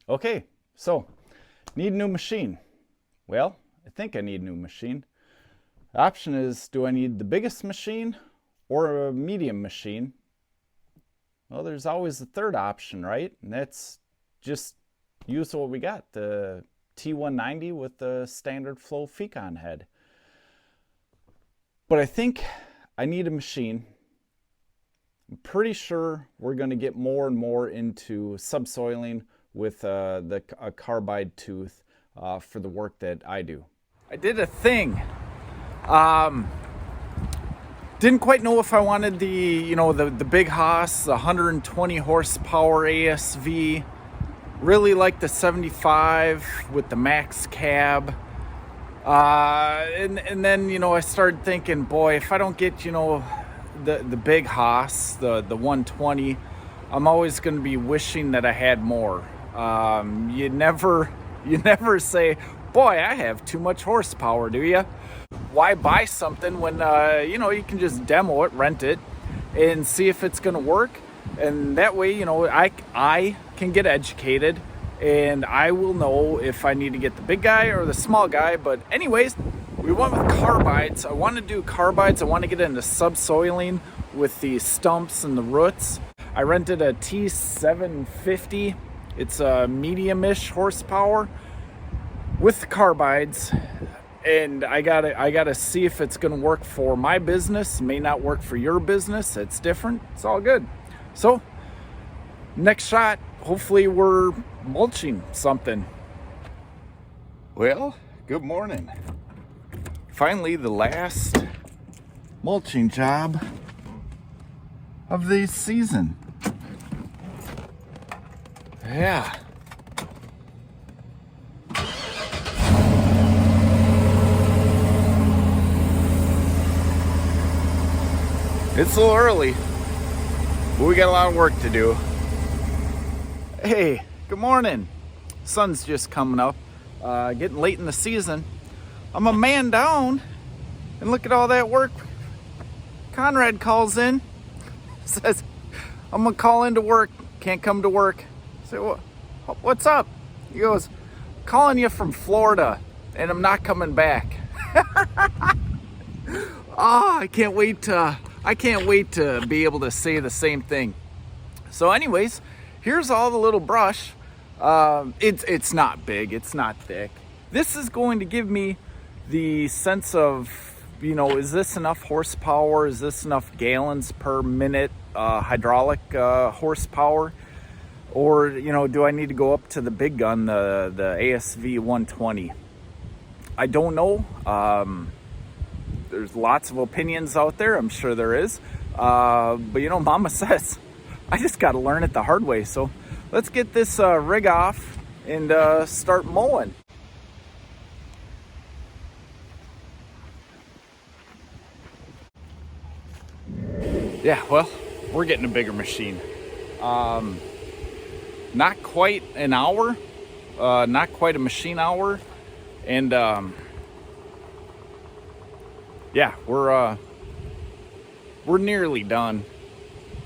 Okay, so need a new machine. Well, I think I need a new machine. The option is, do I need the biggest machine or a medium machine? Well, there's always the third option, right? And that's just use what we got, the T190 with the standard flow Fecon head. But I think I need a machine. I'm pretty sure we're going to get more and more into subsoiling with a carbide tooth for the work that I do. I did a thing. Didn't quite know if I wanted the big Haas, the 120 horsepower ASV. Really like the 75 with the max cab. And then I started thinking, boy, if I don't get the big Haas, the 120, I'm always going to be wishing that I had more. You never say, boy, I have too much horsepower, do you? Why buy something when you can just demo it, rent it, and see if it's going to work? And that way, I can get educated, and I will know if I need to get the big guy or the small guy. But anyways, we went with carbides. I want to do carbides. I want to get into subsoiling with the stumps and the roots. I rented a T750. It's a medium-ish horsepower with the carbides, and I gotta see if it's gonna work for my business. It may not work for your business. It's different. It's all good. So next shot, hopefully we're mulching something. Well, good morning. Finally, the last mulching job of the season. Yeah. It's a little early, but we got a lot of work to do. Hey, good morning. Sun's just coming up, getting late in the season. I'm a man down, and look at all that work. Conrad calls in, says, I'm gonna call into work, can't come to work. I say, what's up? He goes, calling you from Florida, and I'm not coming back. I can't wait to be able to say the same thing. So anyways, here's all the little brush. It's not big, it's not thick. This is going to give me the sense of, is this enough horsepower? Is this enough gallons per minute hydraulic horsepower? Or, do I need to go up to the big gun, the ASV 120? I don't know. There's lots of opinions out there. I'm sure there is. But Mama says, I just got to learn it the hard way. So let's get this rig off and start mowing. Yeah, well, we're getting a bigger machine. Not quite an hour, not quite a machine hour. And yeah, we're nearly done.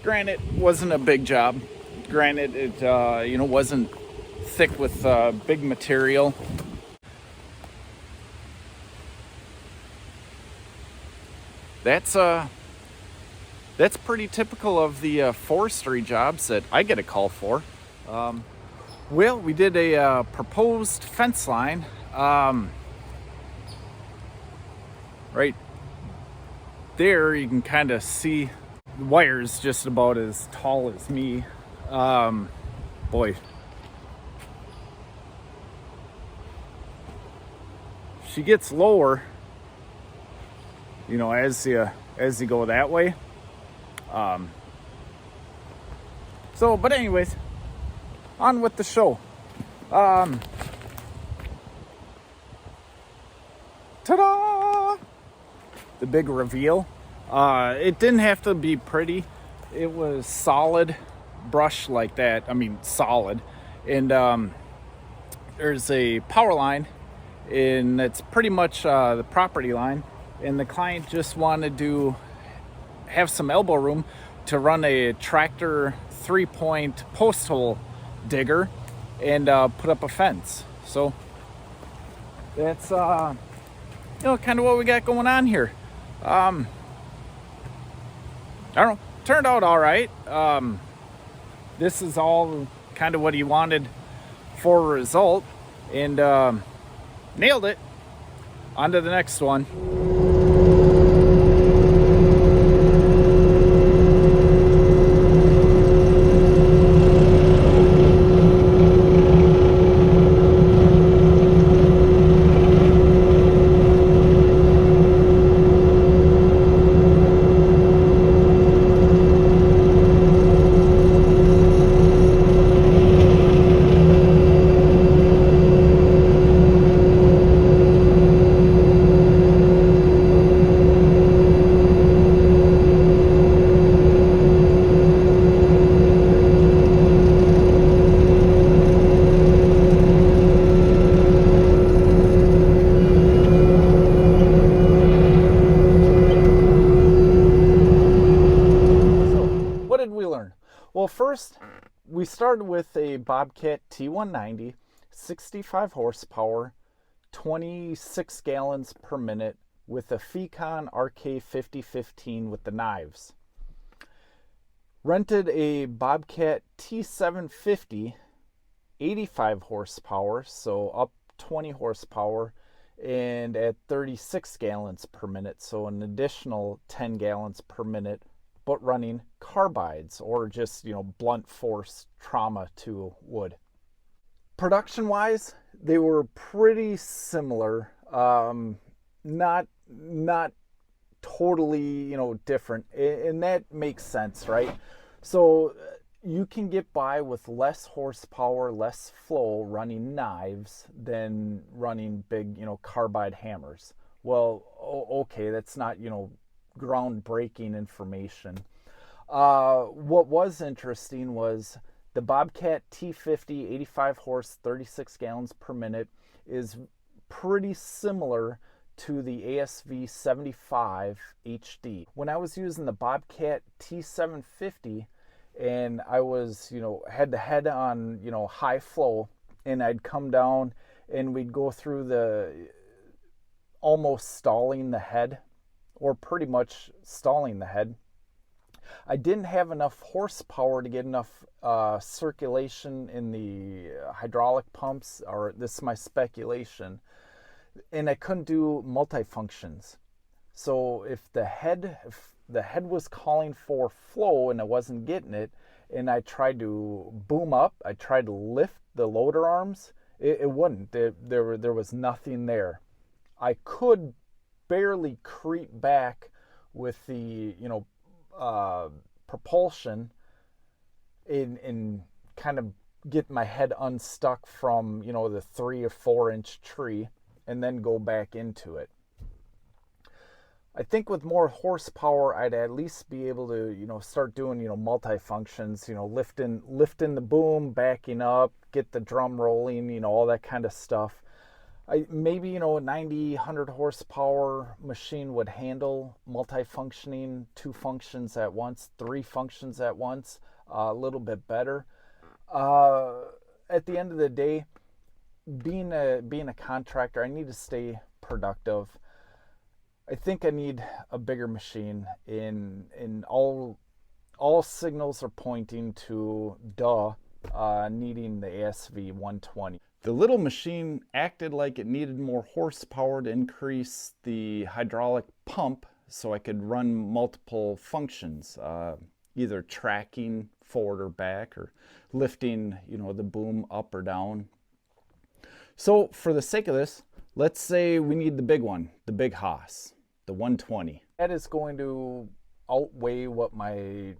Granted, it wasn't a big job. Granted, it wasn't thick with big material. That's pretty typical of the forestry jobs that I get a call for. Well, we did a proposed fence line right there. You can kind of see the wires just about as tall as me. Boy, she gets lower, as you go that way. But anyways, on with the show. Ta-da! The big reveal. It didn't have to be pretty. It was solid brush like that. I mean, solid. And there's a power line, and it's pretty much the property line. And the client just wanted to have some elbow room to run a tractor 3-point post hole digger and put up a fence. So that's kind of what we got going on here. I don't know, turned out all right. This is all kind of what he wanted for a result, and nailed it. On to the next one. Well, first, we started with a Bobcat T190, 65 horsepower, 26 gallons per minute with a Fecon RK 5015 with the knives. Rented a Bobcat T750, 85 horsepower, so up 20 horsepower, and at 36 gallons per minute, so an additional 10 gallons per minute, but running carbides or just, blunt force trauma to wood. Production wise, they were pretty similar. Not totally, different. And that makes sense, right? So you can get by with less horsepower, less flow running knives than running big, carbide hammers. Well, okay, that's not, groundbreaking information. What was interesting was the Bobcat T50, 85 horse, 36 gallons per minute is pretty similar to the ASV 75 HD. When I was using the Bobcat T750 and I was, head to head on, high flow, and I'd come down and we'd go through the almost stalling the head, or pretty much stalling the head. I didn't have enough horsepower to get enough circulation in the hydraulic pumps, or this is my speculation, and I couldn't do multifunctions. So if the head was calling for flow and I wasn't getting it, and I tried to boom up, I tried to lift the loader arms, it wouldn't. There was nothing there. I could barely creep back with the propulsion in kind of get my head unstuck from the 3 or 4 inch tree and then go back into it. I think with more horsepower I'd at least be able to start doing multi-functions, lifting the boom, backing up, get the drum rolling, all that kind of stuff. Maybe a 90, 100 horsepower machine would handle multi-functioning, 2 functions at once, 3 functions at once, a little bit better. At the end of the day, being a contractor, I need to stay productive. I think I need a bigger machine. In all signals are pointing to needing the ASV 120. The little machine acted like it needed more horsepower to increase the hydraulic pump so I could run multiple functions, either tracking forward or back, or lifting, the boom up or down. So for the sake of this, let's say we need the big one, the big Haas, the 120. That is going to outweigh what my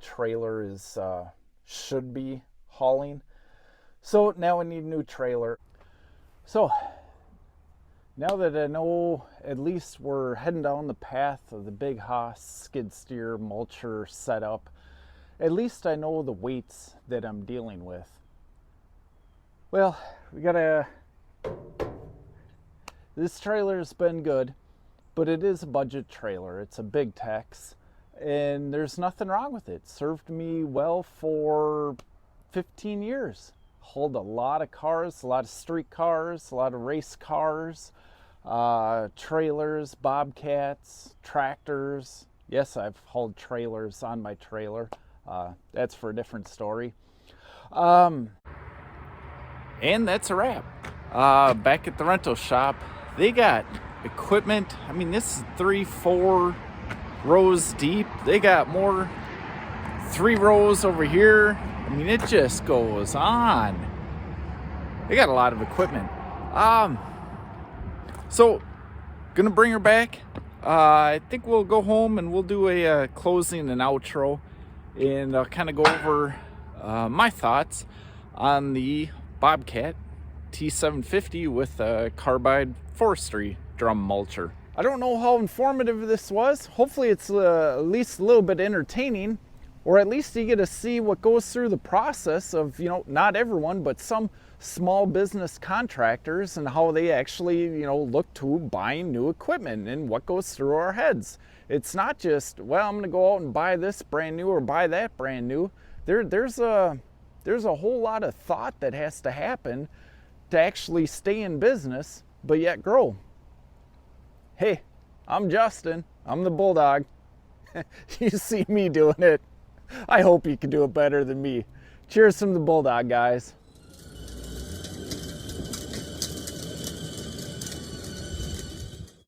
trailer is should be hauling. So now I need a new trailer. So now that I know at least we're heading down the path of the big Haas skid steer mulcher setup, at least I know the weights that I'm dealing with. Well, this trailer's been good, but it is a budget trailer. It's a big Tex, and there's nothing wrong with it. Served me well for 15 years. hold a lot of cars, a lot of street cars, a lot of race cars, trailers, bobcats, tractors. Yes, I've hauled trailers on my trailer. That's for a different story. And that's a wrap. Back at the rental shop, they got equipment. I mean, this is 3-4 rows deep. They got more, 3 rows over here. I mean, it just goes on. They got a lot of equipment. So gonna bring her back. I think we'll go home and we'll do a closing and outro, and kind of go over my thoughts on the Bobcat T750 with a carbide forestry drum mulcher. I don't know how informative this was. Hopefully it's at least a little bit entertaining, or at least you get to see what goes through the process of, you know, not everyone, but some small business contractors, and how they actually, you know, look to buying new equipment and what goes through our heads. It's not just, well, I'm gonna go out and buy this brand new or buy that brand new. There's a whole lot of thought that has to happen to actually stay in business, but yet grow. Hey, I'm Justin. I'm the Bulldog. You see me doing it. I hope you can do it better than me. Cheers from the Bulldog, guys.